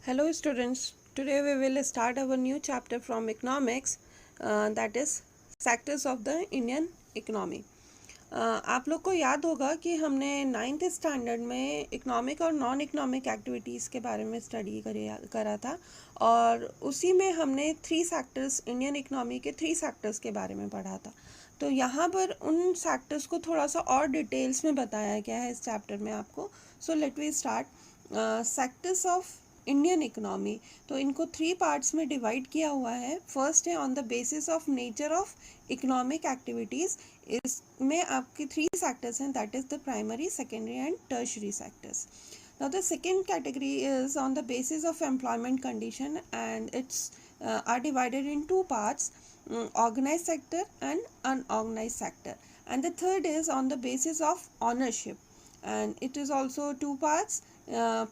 Hello students, today we will start our new chapter from economics that is sectors of the Indian economy. आप लोग को याद होगा कि हमने 9th स्टैंडर्ड में इकोनॉमिक और नॉन इकोनॉमिक एक्टिविटीज़ के बारे में स्टडी करा था और उसी में हमने 3 सेक्टर्स इंडियन इकोनॉमी के 3 सेक्टर्स के बारे में पढ़ा था। तो यहाँ पर उन सेक्टर्स को थोड़ा सा और डिटेल्स में बताया गया है इस चैप्टर में आपको। So let we start sectors of Indian economy. तो इनको 3 पार्ट्स में डिवाइड किया हुआ है। फर्स्ट है on the basis of nature of economic activities. इसमें आपके 3 सेक्टर्स हैं, that is the primary, secondary and tertiary sectors. Now the second category is on the basis of employment condition and it's are divided in 2 parts, organized sector and unorganized sector. And the third is on the basis of ownership and it is also 2 parts,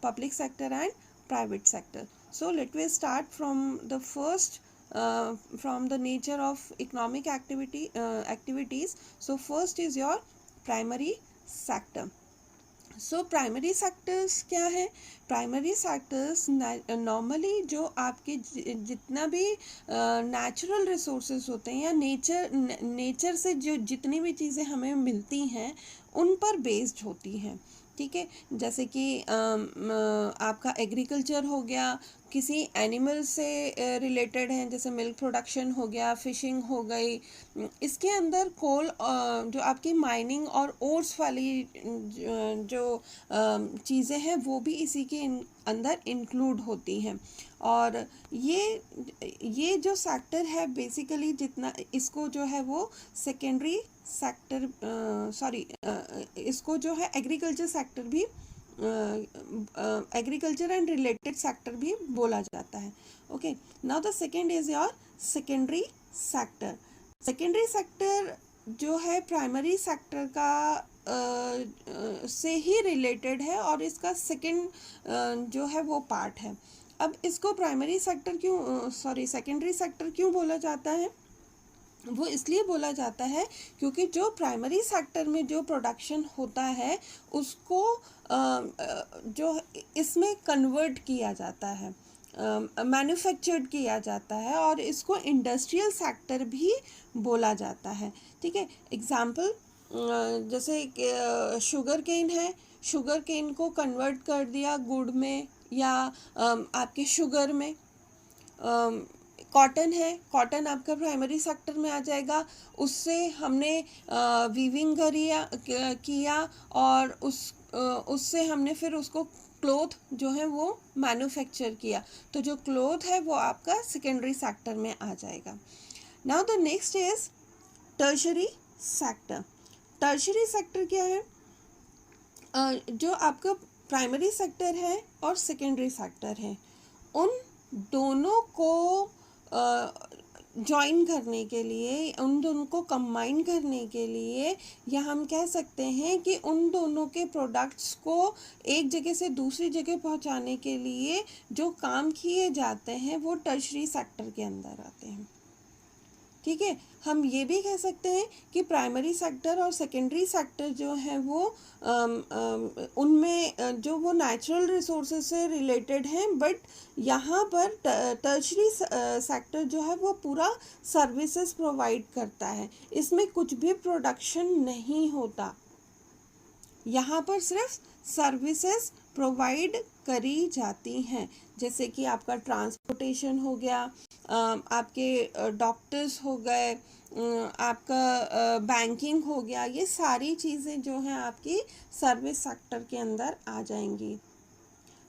public sector and private sector. So let me start from the first, from the nature of economic activities. So first is your primary sector. So primary sectors क्या है? Primary sectors normally जो आपके जितना भी natural resources होते हैं या nature से जो जितनी भी चीज़ें हमें मिलती हैं उन पर बेस्ड होती हैं, ठीक है। जैसे कि आपका एग्रीकल्चर हो गया, किसी एनिमल से रिलेटेड हैं, जैसे मिल्क प्रोडक्शन हो गया, फिशिंग हो गई। इसके अंदर कोल जो आपकी माइनिंग और ओर्स वाली जो चीज़ें हैं वो भी इसी के अंदर इंक्लूड होती हैं। और ये जो सेक्टर है बेसिकली जितना इसको जो है वो सेकेंडरी सेक्टर इसको जो है एग्रीकल्चर सेक्टर भी एग्रीकल्चर एंड रिलेटेड सेक्टर भी बोला जाता है। Okay, now the second is your secondary sector. Secondary sector जो है प्राइमरी सेक्टर का से ही रिलेटेड है और इसका सेकेंड जो है वो पार्ट है। अब इसको प्राइमरी सेक्टर सेकेंडरी सेक्टर क्यों बोला जाता है? वो इसलिए बोला जाता है क्योंकि जो प्राइमरी सेक्टर में जो प्रोडक्शन होता है उसको जो इसमें कन्वर्ट किया जाता है, मैन्युफैक्चर्ड किया जाता है और इसको इंडस्ट्रियल सेक्टर भी बोला जाता है, ठीक है। एग्जाम्पल जैसे शुगर केन है, शुगर केन को कन्वर्ट कर दिया गुड़ में या आपके शुगर में। कॉटन है, कॉटन आपका प्राइमरी सेक्टर में आ जाएगा, उससे हमने वीविंग किया और उससे हमने फिर उसको क्लोथ जो है वो मैन्युफैक्चर किया, तो जो क्लोथ है वो आपका सेकेंडरी सेक्टर में आ जाएगा। Now the next is tertiary sector. Tertiary sector क्या है? जो आपका प्राइमरी सेक्टर है और सेकेंडरी सेक्टर है उन दोनों को जॉइन करने के लिए, उन दोनों को कंबाइन करने के लिए, या हम कह सकते हैं कि उन दोनों के प्रोडक्ट्स को एक जगह से दूसरी जगह पहुंचाने के लिए जो काम किए जाते हैं वो टर्शरी सेक्टर के अंदर आते हैं, ठीक है। हम ये भी कह सकते हैं कि प्राइमरी सेक्टर और सेकेंडरी सेक्टर जो है वो उनमें जो वो नेचुरल रिसोर्सेज से रिलेटेड हैं, बट यहाँ पर टर्शरी सेक्टर जो है वो पूरा सर्विसेज प्रोवाइड करता है, इसमें कुछ भी प्रोडक्शन नहीं होता, यहाँ पर सिर्फ सर्विसेज प्रोवाइड करी जाती हैं। जैसे कि आपका ट्रांसपोर्टेशन हो गया, आपके डॉक्टर्स हो गए, आपका बैंकिंग हो गया, ये सारी चीज़ें जो हैं आपकी सर्विस सेक्टर के अंदर आ जाएंगी।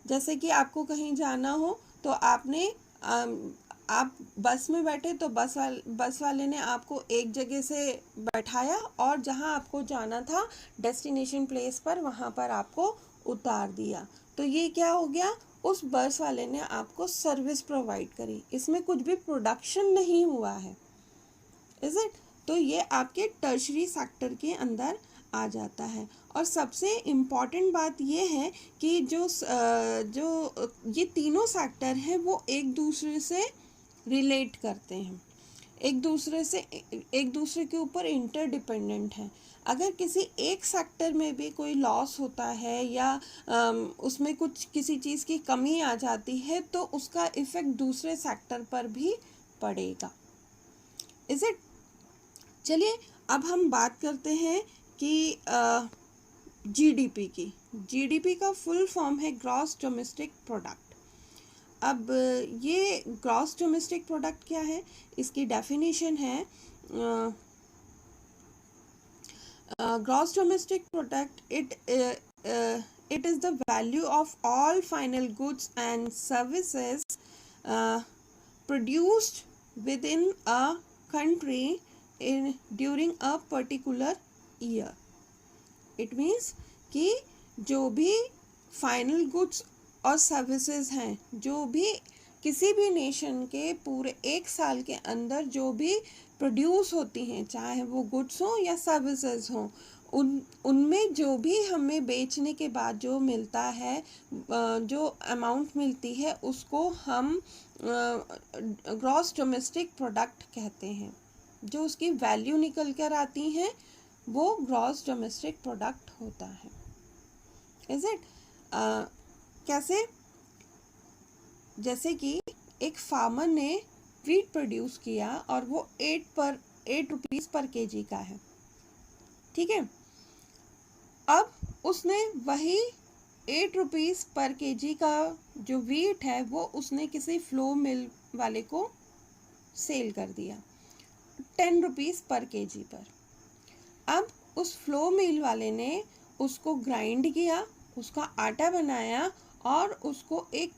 जैसे कि आपको कहीं जाना हो तो आपने आप बस में बैठे तो बस वाले ने आपको एक जगह से बैठाया और जहां आपको जाना था डेस्टिनेशन प्लेस पर, वहां पर आपको उतार दिया, तो ये क्या हो गया? उस बस वाले ने आपको सर्विस प्रोवाइड करी, इसमें कुछ भी प्रोडक्शन नहीं हुआ है, इज इट? तो ये आपके टर्शरी सेक्टर के अंदर आ जाता है। और सबसे इम्पॉर्टेंट बात ये है कि जो ये तीनों सेक्टर हैं वो एक दूसरे से रिलेट करते हैं। एक दूसरे के ऊपर इंटरडिपेंडेंट हैं। अगर किसी एक सेक्टर में भी कोई लॉस होता है या उसमें कुछ किसी चीज़ की कमी आ जाती है तो उसका इफ़ेक्ट दूसरे सेक्टर पर भी पड़ेगा। Is it? चलिए अब हम बात करते हैं कि जीडीपी की। जीडीपी का फुल फॉर्म है ग्रॉस डोमेस्टिक प्रोडक्ट। अब ये ग्रॉस डोमेस्टिक प्रोडक्ट क्या है? इसकी डेफिनेशन है gross domestic product it is the value of all final goods and services produced within a country during a particular year. It means कि जो भी फाइनल गुड्स और सर्विसेज हैं, जो भी किसी भी नेशन के पूरे एक साल के अंदर जो भी प्रोड्यूस होती हैं, चाहे वो गुड्स हों या सर्विसेज हों, उनमें जो भी हमें बेचने के बाद जो मिलता है, जो अमाउंट मिलती है, उसको हम ग्रॉस डोमेस्टिक प्रोडक्ट कहते हैं। जो उसकी वैल्यू निकल कर आती हैं वो ग्रॉस डोमेस्टिक प्रोडक्ट होता है। Is it? कैसे? जैसे कि एक फार्मर ने वीट प्रोड्यूस किया और वो 8 रुपीज़ पर केजी का है, ठीक है। अब उसने वही 8 रुपीज़ पर केजी का जो वीट है वो उसने किसी फ्लो मिल वाले को सेल कर दिया 10 रुपीज़ पर केजी पर। अब उस फ्लो मिल वाले ने उसको ग्राइंड किया, उसका आटा बनाया और उसको एक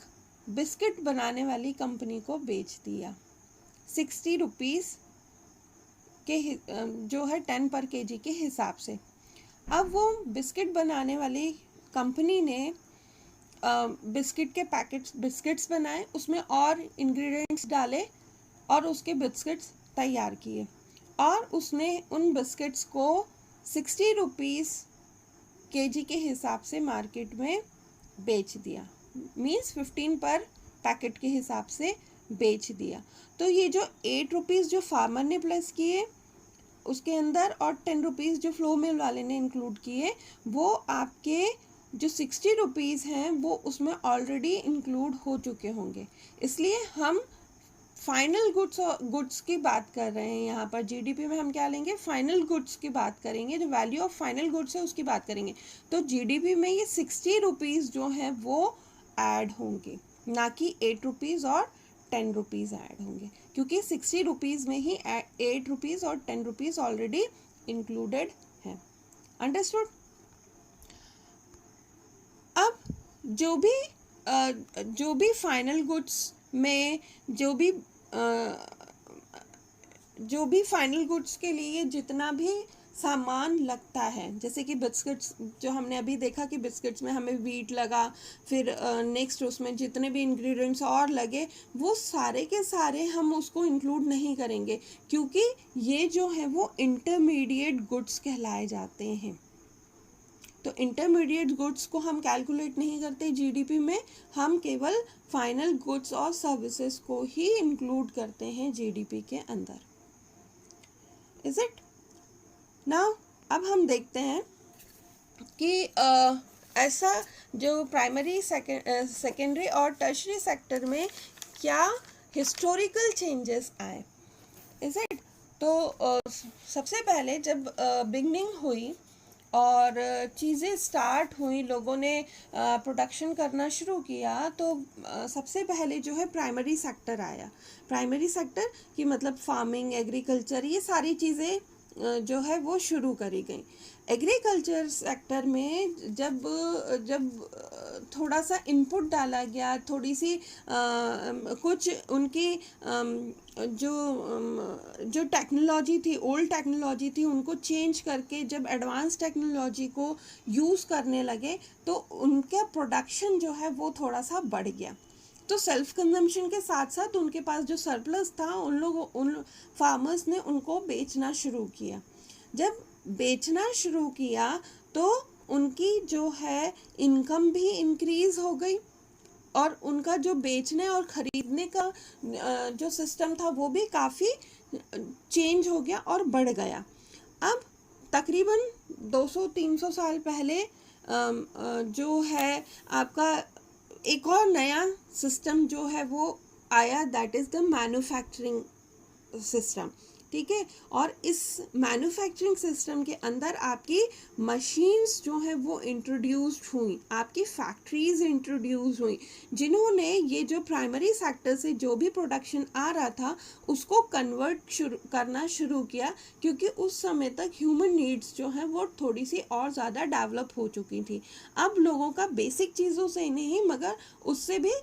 बिस्किट बनाने वाली कंपनी को बेच दिया 60 रुपीज़ के जो है 10 पर केजी के हिसाब से। अब वो बिस्किट बनाने वाली कंपनी ने बिस्किट के बिस्किट्स बनाए, उसमें और इंग्रेडिएंट्स डाले और उसके बिस्किट्स तैयार किए और उसने उन बिस्किट्स को 60 रुपीज़ केजी के हिसाब से मार्केट में बेच दिया, मीन्स 15 पर पैकेट के हिसाब से बेच दिया। तो ये जो 8 रुपीज़ जो फार्मर ने प्लस किए उसके अंदर और 10 रुपीज़ जो फ्लो मिल वाले ने इंक्लूड किए, वो आपके जो 60 रुपीज़ हैं वो उसमें ऑलरेडी इंक्लूड हो चुके होंगे। इसलिए हम फाइनल गुड्स की बात कर रहे हैं यहाँ पर। जीडीपी में हम क्या लेंगे? फाइनल गुड्स की बात करेंगे, जो वैल्यू ऑफ फाइनल गुड्स है उसकी बात करेंगे। तो जीडीपी में ये 60 रुपीज़ जो है वो ऐड होंगे, ना कि 8 रुपीज़ और 10 रुपीज़ ऐड होंगे, क्योंकि 60 रुपीज़ में ही 8 रुपीज़ और 10 रुपीज़ ऑलरेडी इंक्लूडेड हैं। अंडरस्टूड? अब जो भी फाइनल गुड्स में जो भी फाइनल गुड्स के लिए जितना भी सामान लगता है, जैसे कि बिस्किट्स जो हमने अभी देखा कि बिस्किट्स में हमें वीट लगा, फिर नेक्स्ट उसमें जितने भी इंग्रेडिएंट्स और लगे, वो सारे के सारे हम उसको इंक्लूड नहीं करेंगे, क्योंकि ये जो है वो इंटरमीडिएट गुड्स कहलाए जाते हैं। तो इंटरमीडिएट गुड्स को हम कैलकुलेट नहीं करते जीडीपी में, हम केवल फाइनल गुड्स और सर्विसेज को ही इंक्लूड करते हैं जीडीपी के अंदर। Is it? नाउ अब हम देखते हैं कि ऐसा जो प्राइमरी सेकेंडरी और टर्शरी सेक्टर में क्या हिस्टोरिकल चेंजेस आए। Is it? तो सबसे पहले जब बिगनिंग हुई और चीज़ें स्टार्ट हुई, लोगों ने प्रोडक्शन करना शुरू किया, तो सबसे पहले जो है प्राइमरी सेक्टर आया। प्राइमरी सेक्टर की मतलब फार्मिंग, एग्रीकल्चर, ये सारी चीज़ें जो है वो शुरू करी गई। एग्रीकल्चर सेक्टर में जब थोड़ा सा इनपुट डाला गया, थोड़ी सी कुछ उनकी जो टेक्नोलॉजी थी, ओल्ड टेक्नोलॉजी थी, उनको चेंज करके जब एडवांस टेक्नोलॉजी को यूज़ करने लगे तो उनका प्रोडक्शन जो है वो थोड़ा सा बढ़ गया। तो सेल्फ कंजम्पशन के साथ साथ उनके पास जो सरप्लस था उन फार्मर्स ने उनको बेचना शुरू किया। जब बेचना शुरू किया तो उनकी जो है इनकम भी इंक्रीज़ हो गई और उनका जो बेचने और ख़रीदने का जो सिस्टम था वो भी काफ़ी चेंज हो गया और बढ़ गया। अब तकरीबन 200-300 साल पहले जो है आपका एक और नया सिस्टम जो है वो आया, that is the manufacturing system. ठीक है, और इस मैन्युफैक्चरिंग सिस्टम के अंदर आपकी मशीन्स जो है वो इंट्रोड्यूस्ड हुई, आपकी फैक्ट्रीज इंट्रोड्यूस हुई, जिन्होंने ये जो प्राइमरी सेक्टर से जो भी प्रोडक्शन आ रहा था उसको कन्वर्ट करना शुरू किया, क्योंकि उस समय तक ह्यूमन नीड्स जो है वो थोड़ी सी और ज़्यादा डेवलप हो चुकी थी। अब लोगों का बेसिक चीज़ों से नहीं मगर उससे भी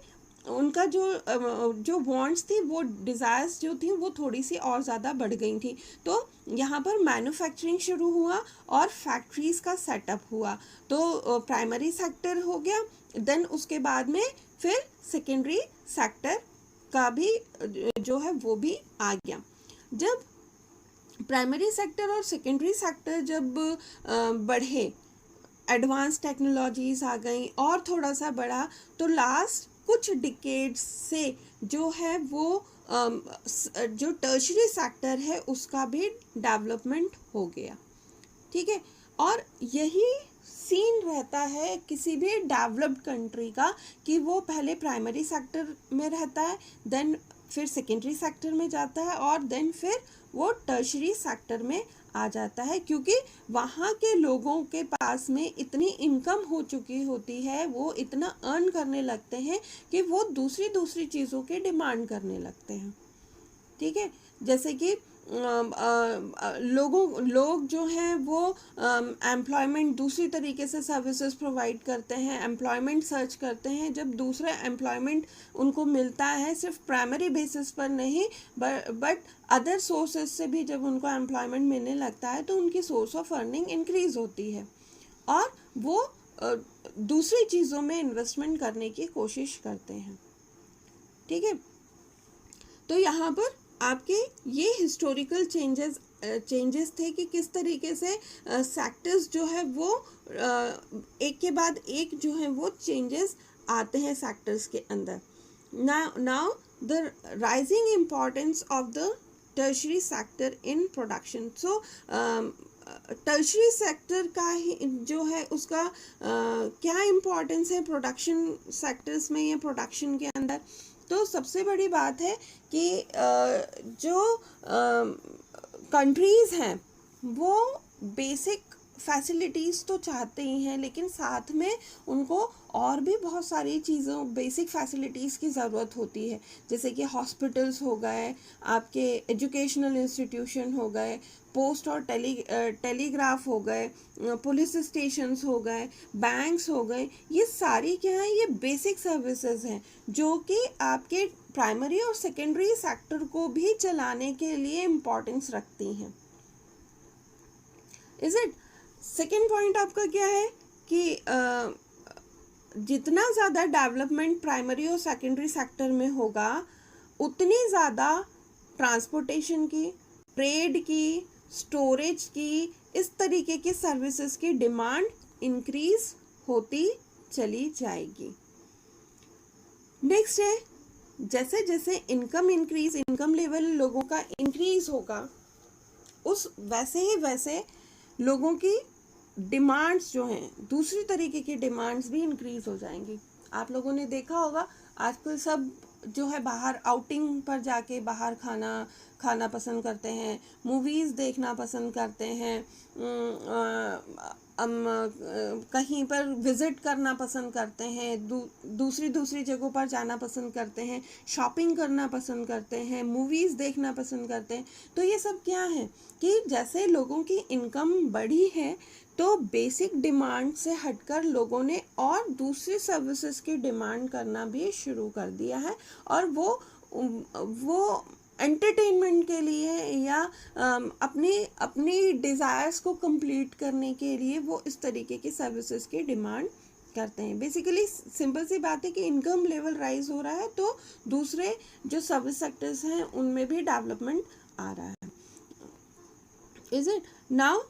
उनका जो वांट्स थी, वो डिज़ायर्स जो थी वो थोड़ी सी और ज़्यादा बढ़ गई थी। तो यहाँ पर मैन्युफैक्चरिंग शुरू हुआ और फैक्ट्रीज़ का सेटअप हुआ। तो प्राइमरी सेक्टर हो गया, देन उसके बाद में फिर सेकेंडरी सेक्टर का भी जो है वो भी आ गया। जब प्राइमरी सेक्टर और सेकेंडरी सेक्टर जब बढ़े, एडवांस टेक्नोलॉजीज आ गई और थोड़ा सा बढ़ा, तो लास्ट कुछ डिकेड्स से जो है वो जो टर्शरी सेक्टर है उसका भी डेवलपमेंट हो गया। ठीक है, और यही सीन रहता है किसी भी डेवलप्ड कंट्री का कि वो पहले प्राइमरी सेक्टर में रहता है, देन फिर सेकेंडरी सेक्टर में जाता है और देन फिर वो टर्शरी सेक्टर में आ जाता है, क्योंकि वहाँ के लोगों के पास में इतनी इनकम हो चुकी होती है, वो इतना अर्न करने लगते हैं कि वो दूसरी चीज़ों के डिमांड करने लगते हैं। ठीक है, जैसे कि लोग जो हैं वो एम्प्लॉयमेंट दूसरी तरीके से सर्विसेज प्रोवाइड करते हैं, एम्प्लॉयमेंट सर्च करते हैं। जब दूसरा एम्प्लॉयमेंट उनको मिलता है सिर्फ प्राइमरी बेसिस पर नहीं बट अदर सोर्सेज से भी जब उनको एम्प्लॉयमेंट मिलने लगता है तो उनकी सोर्स ऑफ अर्निंग इंक्रीज होती है और वो दूसरी चीज़ों में इन्वेस्टमेंट करने की कोशिश करते हैं। ठीक है, तो यहाँ पर आपके ये हिस्टोरिकल चेंजेस थे कि किस तरीके से सेक्टर्स जो है वो एक के बाद एक जो है वो चेंजेस आते हैं सेक्टर्स के अंदर। Now the rising importance of the tertiary sector in production. So tertiary sector का ही जो है उसका क्या इम्पोर्टेंस है प्रोडक्शन सेक्टर्स में या प्रोडक्शन के अंदर। तो सबसे बड़ी बात है कि जो कंट्रीज़ हैं वो बेसिक फैसिलिटीज़ तो चाहते ही हैं, लेकिन साथ में उनको और भी बहुत सारी चीज़ों बेसिक फैसिलिटीज़ की ज़रूरत होती है, जैसे कि हॉस्पिटल्स हो गए, आपके एजुकेशनल इंस्टीट्यूशन हो गए, पोस्ट और टेलीग्राफ हो गए, पुलिस स्टेशंस हो गए, बैंक्स हो गए। ये सारी क्या है, ये बेसिक सर्विसेज हैं जो कि आपके प्राइमरी और सेकेंडरी सेक्टर को भी चलाने के लिए इम्पोर्टेंस रखती हैं। Is it? सेकेंड पॉइंट आपका क्या है कि जितना ज़्यादा डेवलपमेंट प्राइमरी और सेकेंडरी सेक्टर में होगा उतनी ज़्यादा ट्रांसपोर्टेशन की, ट्रेड की, स्टोरेज की, इस तरीके की सर्विसेज की डिमांड इंक्रीज होती चली जाएगी। नेक्स्ट है, जैसे जैसे इनकम लेवल लोगों का इंक्रीज होगा उस वैसे लोगों की डिमांड्स जो हैं, दूसरी तरीके की डिमांड्स भी इंक्रीज हो जाएंगी। आप लोगों ने देखा होगा आजकल सब जो है बाहर आउटिंग पर जाके बाहर खाना पसंद करते हैं, मूवीज़ देखना पसंद करते हैं, कहीं पर विज़िट करना पसंद करते हैं, दूसरी जगहों पर जाना पसंद करते हैं, शॉपिंग करना पसंद करते हैं, मूवीज़ देखना पसंद करते हैं। तो ये सब क्या है कि जैसे लोगों की इनकम बढ़ी है तो बेसिक डिमांड से हटकर लोगों ने और दूसरी सर्विसेज की डिमांड करना भी शुरू कर दिया है, और वो एंटरटेनमेंट के लिए या अपनी डिज़ायर्स को कंप्लीट करने के लिए वो इस तरीके की सर्विसेज की डिमांड करते हैं। बेसिकली सिंपल सी बात है कि इनकम लेवल राइज हो रहा है तो दूसरे जो सर्विस सेक्टर्स हैं उनमें भी डेवलपमेंट आ रहा है। Is it? नाउ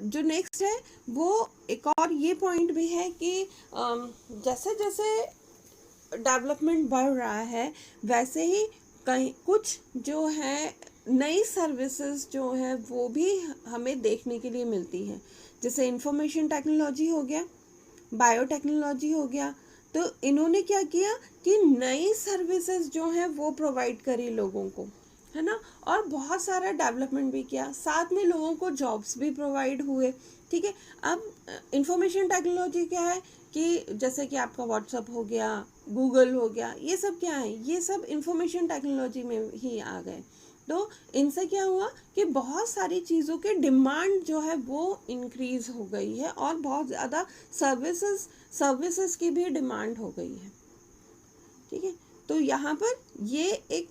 जो नेक्स्ट है वो एक और ये पॉइंट भी है कि जैसे जैसे डेवलपमेंट बढ़ रहा है वैसे ही कहीं कुछ जो है नई सर्विसेज जो है वो भी हमें देखने के लिए मिलती हैं, जैसे इंफॉर्मेशन टेक्नोलॉजी हो गया, बायोटेक्नोलॉजी हो गया। तो इन्होंने क्या किया कि नई सर्विसेज जो हैं वो प्रोवाइड करी लोगों को, है ना, और बहुत सारा डेवलपमेंट भी किया, साथ में लोगों को जॉब्स भी प्रोवाइड हुए। ठीक है। अब इंफॉर्मेशन टेक्नोलॉजी क्या है कि जैसे कि आपका व्हाट्सअप हो गया, गूगल हो गया, ये सब क्या है, ये सब इंफॉर्मेशन टेक्नोलॉजी में ही आ गए। तो इनसे क्या हुआ कि बहुत सारी चीज़ों के डिमांड जो है वो इंक्रीज हो गई है और बहुत ज़्यादा सर्विसेज की भी डिमांड हो गई है। ठीक है। तो यहाँ पर ये एक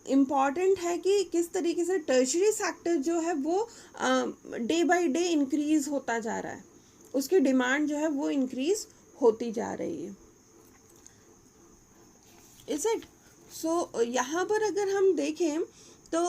इम्पॉर्टेंट है कि किस तरीके से टर्शरी सेक्टर जो है वो डे बाय डे इंक्रीज होता जा रहा है, उसकी डिमांड जो है वो इंक्रीज होती जा रही है। इज इट सो यहाँ पर अगर हम देखें तो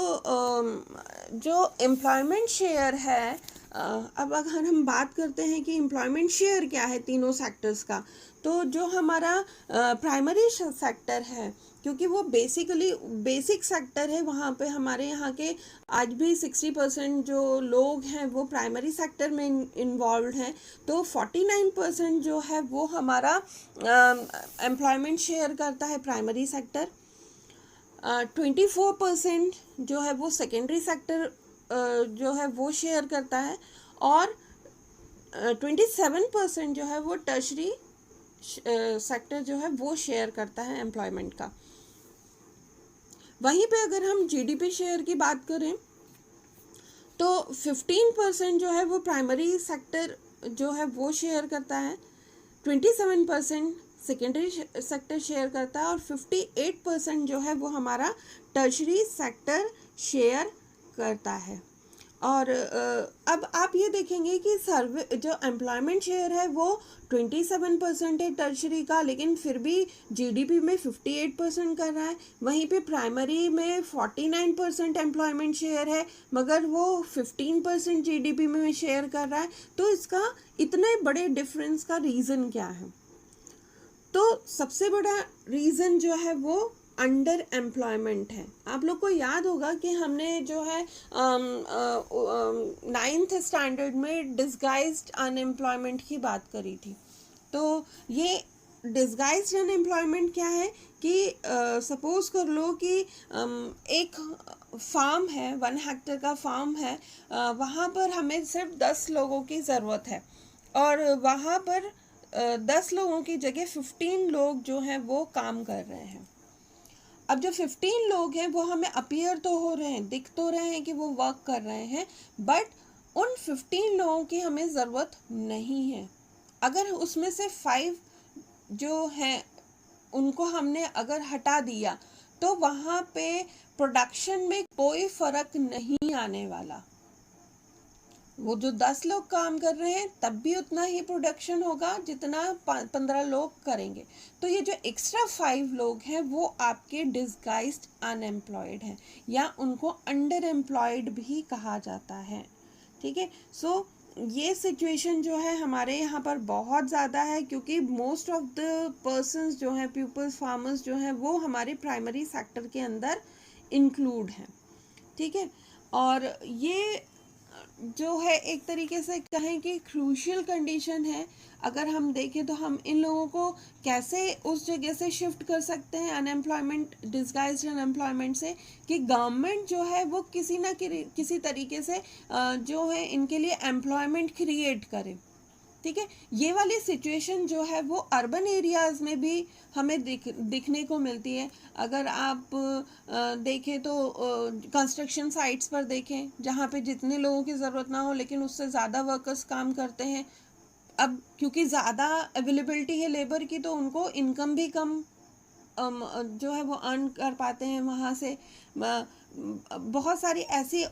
जो एम्प्लॉयमेंट शेयर है, अब अगर हम बात करते हैं कि एम्प्लॉयमेंट शेयर क्या है तीनों सेक्टर्स का, तो जो हमारा प्राइमरी सेक्टर है, क्योंकि वो बेसिकली बेसिक सेक्टर है, वहाँ पे हमारे यहाँ के आज भी 60% जो लोग हैं वो प्राइमरी सेक्टर में इन्वॉल्व हैं। तो 49% जो है वो हमारा एम्प्लॉयमेंट शेयर करता है प्राइमरी सेक्टर, 24% जो है वो सेकेंडरी सेक्टर जो है वो शेयर करता है, और 27% जो है वो टर्शरी सेक्टर जो है वो शेयर करता है एम्प्लॉयमेंट का। वहीं पे अगर हम जीडीपी शेयर की बात करें तो 15% जो है वो प्राइमरी सेक्टर जो है वो शेयर करता है, 27% सेकेंडरी सेक्टर शेयर करता है, और 58% जो है वो हमारा टर्शरी सेक्टर शेयर करता है। और अब आप ये देखेंगे कि सर्वे जो एम्प्लॉयमेंट शेयर है वो 27% है टर्शरी का, लेकिन फिर भी जीडीपी में 58% कर रहा है। वहीं पे प्राइमरी में 49% एम्प्लॉयमेंट शेयर है, मगर वो 15% जीडीपी में शेयर कर रहा है। तो इसका इतने बड़े डिफरेंस का रीज़न क्या है? तो सबसे बड़ा रीज़न जो है वो अंडर एम्प्लॉयमेंट है। आप लोग को याद होगा कि हमने जो है 9th स्टैंडर्ड में डिस्गाइज्ड अनएम्प्लॉयमेंट की बात करी थी। तो ये डिस्गाइज्ड अनएम्प्लॉयमेंट क्या है कि सपोज कर लो कि एक फार्म है, 1 हेक्टेयर का फार्म है, वहाँ पर हमें सिर्फ 10 लोगों की ज़रूरत है, और वहाँ पर 10 लोगों की जगह 15 लोग जो हैं वो काम कर रहे हैं। अब जो 15 लोग हैं वो हमें अपीयर तो हो रहे हैं, दिख तो रहे हैं कि वो वर्क कर रहे हैं, बट उन 15 लोगों की हमें ज़रूरत नहीं है। अगर उसमें से 5 जो हैं उनको हमने अगर हटा दिया तो वहाँ पे प्रोडक्शन में कोई फ़र्क नहीं आने वाला। वो जो 10 लोग काम कर रहे हैं तब भी उतना ही प्रोडक्शन होगा जितना 15 लोग करेंगे। तो ये जो एक्स्ट्रा 5 लोग हैं वो आपके डिस्गाइज्ड अनएम्प्लॉयड हैं, या उनको अंडर एम्प्लॉयड भी कहा जाता है। ठीक है। सो ये सिचुएशन जो है हमारे यहाँ पर बहुत ज़्यादा है, क्योंकि मोस्ट ऑफ द पर्सन्स जो हैं, पीपल्स, फार्मर्स जो हैं, वो हमारे प्राइमरी सेक्टर के अंदर इंक्लूड हैं। ठीक है। और ये जो है एक तरीके से कहें कि क्रूशियल कंडीशन है। अगर हम देखें तो हम इन लोगों को कैसे उस जगह से शिफ्ट कर सकते हैं अनएम्प्लॉयमेंट, डिस्गाइज्ड अनएम्प्लॉयमेंट से, कि गवर्नमेंट जो है वो किसी ना किसी तरीके से जो है इनके लिए एम्प्लॉयमेंट क्रिएट करे। ठीक है। ये वाली सिचुएशन जो है वो अर्बन एरियाज़ में भी हमें दिखने को मिलती है। अगर आप देखें तो कंस्ट्रक्शन साइट्स पर देखें जहाँ पे जितने लोगों की ज़रूरत ना हो लेकिन उससे ज़्यादा वर्कर्स काम करते हैं। अब क्योंकि ज़्यादा अवेलेबिलिटी है लेबर की, तो उनको इनकम भी कम जो है वो अर्न कर पाते हैं वहाँ से। बहुत सारी ऐसी